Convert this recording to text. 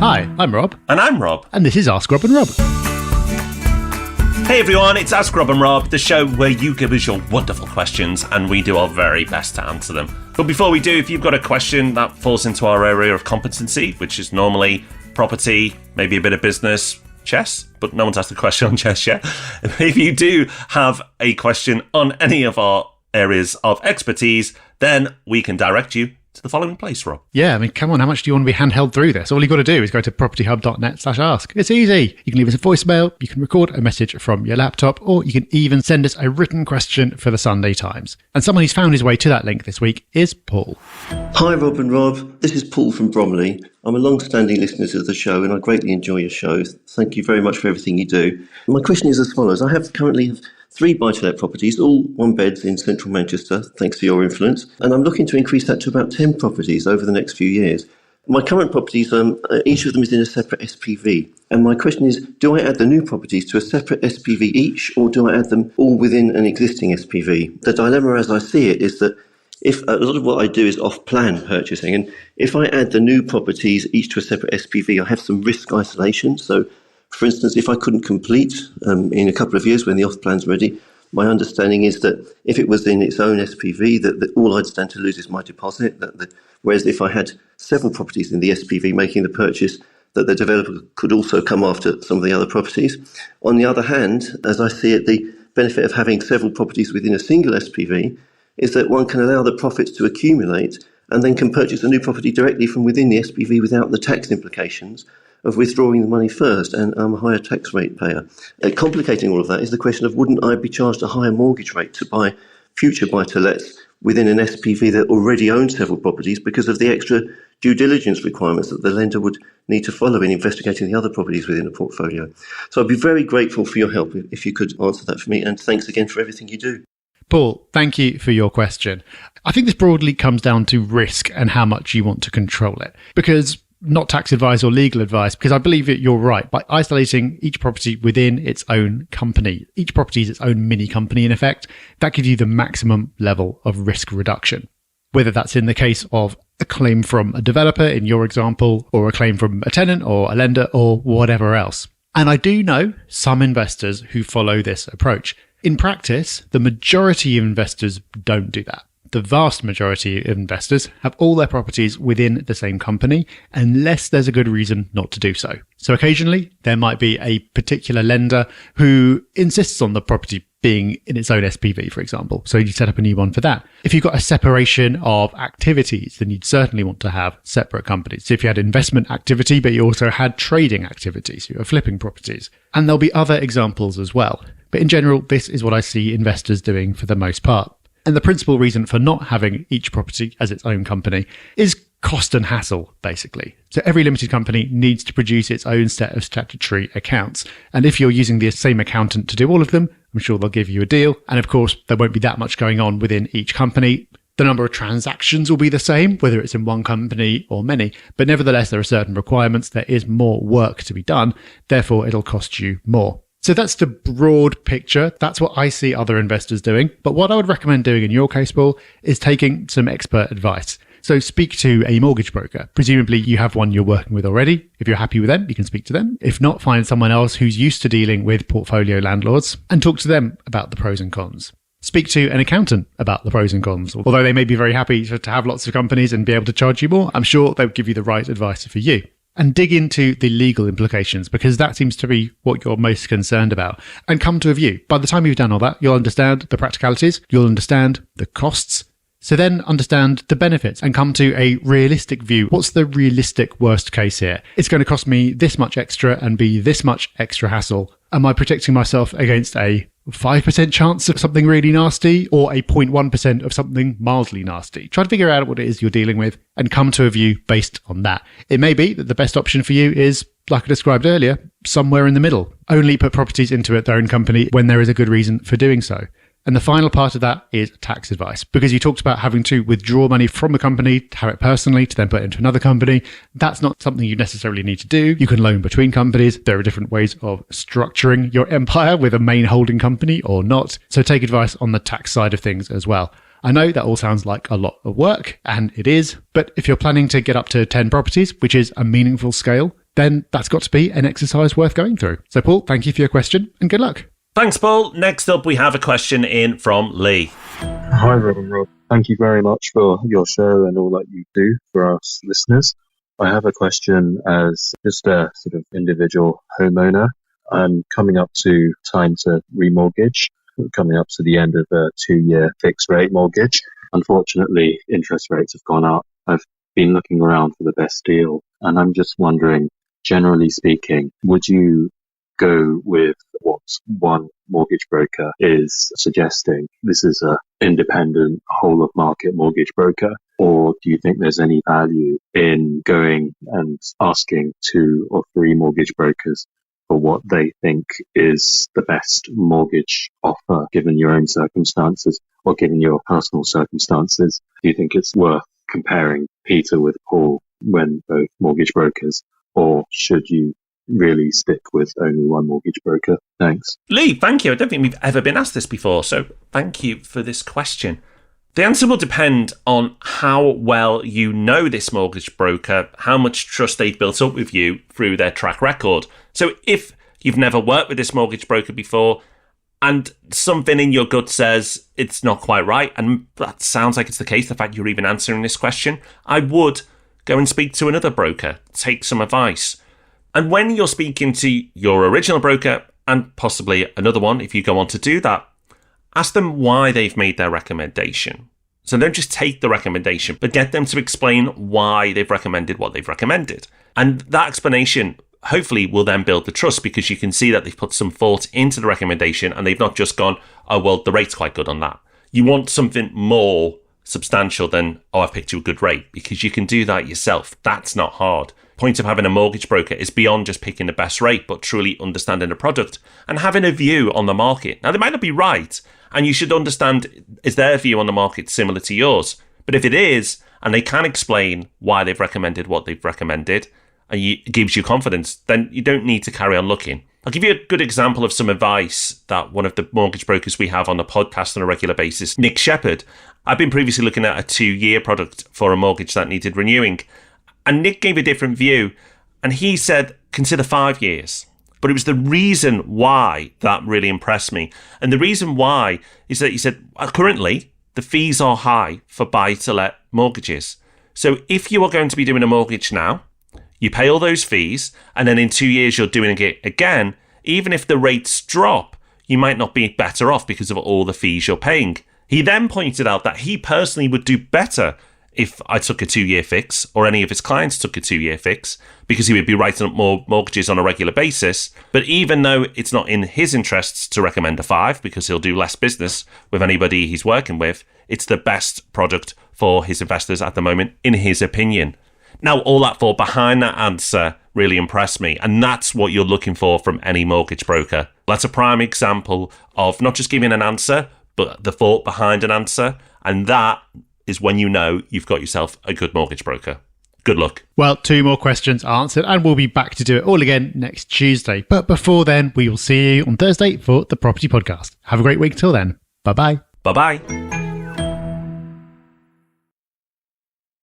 Hi, I'm Rob. And I'm Rob. And this is Ask Rob and Rob. Hey everyone, it's Ask Rob and Rob, the show where you give us your wonderful questions and we do our very best to answer them. But before we do, if you've got a question that falls into our area of competency, which is normally property, maybe a bit of business, chess, but no one's asked a question on chess yet. If you do have a question on any of our areas of expertise, then we can direct you to the following place, Rob. Yeah, I mean, come on, how much do you want to be handheld through this? All you've got to do is go to propertyhub.net/ask. It's easy. You can leave us a voicemail, you can record a message from your laptop, or you can even send us a written question for the Sunday Times. And someone who's found his way to that link this week is Paul. Hi, Rob and Rob. This is Paul from Bromley. I'm a long-standing listener to the show and I greatly enjoy your show. Thank you very much for everything you do. My question is as follows. I currently have 3 buy-to-let properties, all one-beds in central Manchester, thanks to your influence, and I'm looking to increase that to about 10 properties over the next few years. My current properties, each of them is in a separate SPV, and my question is, do I add the new properties to a separate SPV each, or do I add them all within an existing SPV? The dilemma as I see it is that if a lot of what I do is off-plan purchasing, and if I add the new properties each to a separate SPV, I have some risk isolation. So, for instance, if I couldn't complete in a couple of years when the off-plan's ready, my understanding is that if it was in its own SPV, that all I'd stand to lose is my deposit. Whereas if I had several properties in the SPV making the purchase, that the developer could also come after some of the other properties. On the other hand, as I see it, the benefit of having several properties within a single SPV is that one can allow the profits to accumulate and then can purchase a new property directly from within the SPV without the tax implications of withdrawing the money first, and I'm a higher tax rate payer. Complicating all of that is the question of wouldn't I be charged a higher mortgage rate to buy future buy-to-lets within an SPV that already owns several properties because of the extra due diligence requirements that the lender would need to follow in investigating the other properties within the portfolio. So I'd be very grateful for your help if you could answer that for me, and thanks again for everything you do. Paul, thank you for your question. I think this broadly comes down to risk and how much you want to control it, because not tax advice or legal advice, because I believe that you're right. By isolating each property within its own company, each property is its own mini company in effect, that gives you the maximum level of risk reduction. Whether that's in the case of a claim from a developer in your example, or a claim from a tenant or a lender or whatever else. And I do know some investors who follow this approach. In practice, the majority of investors don't do that. The vast majority of investors have all their properties within the same company unless there's a good reason not to do so. So occasionally there might be a particular lender who insists on the property being in its own SPV, for example. So you set up a new one for that. If you've got a separation of activities, then you'd certainly want to have separate companies. So if you had investment activity, but you also had trading activities, you were flipping properties. And there'll be other examples as well. But in general, this is what I see investors doing for the most part. And the principal reason for not having each property as its own company is cost and hassle, basically. So every limited company needs to produce its own set of statutory accounts. And if you're using the same accountant to do all of them, I'm sure they'll give you a deal. And of course, there won't be that much going on within each company. The number of transactions will be the same, whether it's in one company or many. But nevertheless, there are certain requirements. There is more work to be done. Therefore, it'll cost you more. So that's the broad picture. That's what I see other investors doing. But what I would recommend doing in your case, Paul, is taking some expert advice. So speak to a mortgage broker. Presumably you have one you're working with already. If you're happy with them, you can speak to them. If not, find someone else who's used to dealing with portfolio landlords and talk to them about the pros and cons. Speak to an accountant about the pros and cons. Although they may be very happy to have lots of companies and be able to charge you more, I'm sure they'll give you the right advice for you. And dig into the legal implications, because that seems to be what you're most concerned about, and come to a view. By the time you've done all that, you'll understand the practicalities, you'll understand the costs, so then understand the benefits and come to a realistic view. What's the realistic worst case here? It's going to cost me this much extra and be this much extra hassle. Am I protecting myself against a 5% chance of something really nasty or a 0.1% of something mildly nasty? Try to figure out what it is you're dealing with and come to a view based on that. It may be that the best option for you is, like I described earlier, somewhere in the middle. Only put properties into their own company when there is a good reason for doing so. And the final part of that is tax advice, because you talked about having to withdraw money from a company, to have it personally, to then put it into another company. That's not something you necessarily need to do. You can loan between companies. There are different ways of structuring your empire with a main holding company or not. So take advice on the tax side of things as well. I know that all sounds like a lot of work, and it is, but if you're planning to get up to 10 properties, which is a meaningful scale, then that's got to be an exercise worth going through. So Paul, thank you for your question and good luck. Thanks, Paul. Next up, we have a question in from Lee. Hi, Rob and Rob. Thank you very much for your show and all that you do for us listeners. I have a question as just a sort of individual homeowner. I'm coming up to time to remortgage, coming up to the end of a 2-year fixed rate mortgage. Unfortunately, interest rates have gone up. I've been looking around for the best deal, and I'm just wondering, generally speaking, would you go with what one mortgage broker is suggesting? This is an independent whole of market mortgage broker, or do you think there's any value in going and asking 2 or 3 mortgage brokers for what they think is the best mortgage offer given your own circumstances or given your personal circumstances? Do you think it's worth comparing Peter with Paul when both mortgage brokers, or should you really stick with only one mortgage broker? Thanks. Lee, thank you. I don't think we've ever been asked this before, so thank you for this question. The answer will depend on how well you know this mortgage broker, how much trust they've built up with you through their track record. So if you've never worked with this mortgage broker before and something in your gut says it's not quite right, and that sounds like it's the case, the fact you're even answering this question, I would go and speak to another broker, take some advice. And when you're speaking to your original broker and possibly another one, if you go on to do that, ask them why they've made their recommendation. So don't just take the recommendation, but get them to explain why they've recommended what they've recommended. And that explanation hopefully will then build the trust, because you can see that they've put some thought into the recommendation and they've not just gone, oh, well, the rate's quite good on that. You want something more substantial than, oh, I've picked you a good rate, because you can do that yourself. That's not hard. Point of having a mortgage broker is beyond just picking the best rate, but truly understanding the product and having a view on the market. Now, they might not be right, and you should understand, is their view on the market similar to yours? But if it is, and they can explain why they've recommended what they've recommended, and it gives you confidence, then you don't need to carry on looking. I'll give you a good example of some advice that one of the mortgage brokers we have on the podcast on a regular basis, Nick Shepherd. I've been previously looking at a 2-year product for a mortgage that needed renewing. And Nick gave a different view, and he said, consider 5 years. But it was the reason why that really impressed me. And the reason why is that he said, currently, the fees are high for buy-to-let mortgages. So if you are going to be doing a mortgage now, you pay all those fees, and then in 2 years you're doing it again, even if the rates drop, you might not be better off because of all the fees you're paying. He then pointed out that he personally would do better if I took a 2-year fix, or any of his clients took a 2-year fix, because he would be writing up more mortgages on a regular basis. But even though it's not in his interests to recommend a 5, because he'll do less business with anybody he's working with, it's the best product for his investors at the moment, in his opinion. Now, all that thought behind that answer really impressed me, and that's what you're looking for from any mortgage broker. That's a prime example of not just giving an answer, but the thought behind an answer, and that is when you know you've got yourself a good mortgage broker. Good luck. Well, 2 more questions answered, and we'll be back to do it all again next Tuesday. But before then, we will see you on Thursday for the Property Podcast. Have a great week till then. Bye-bye. Bye-bye.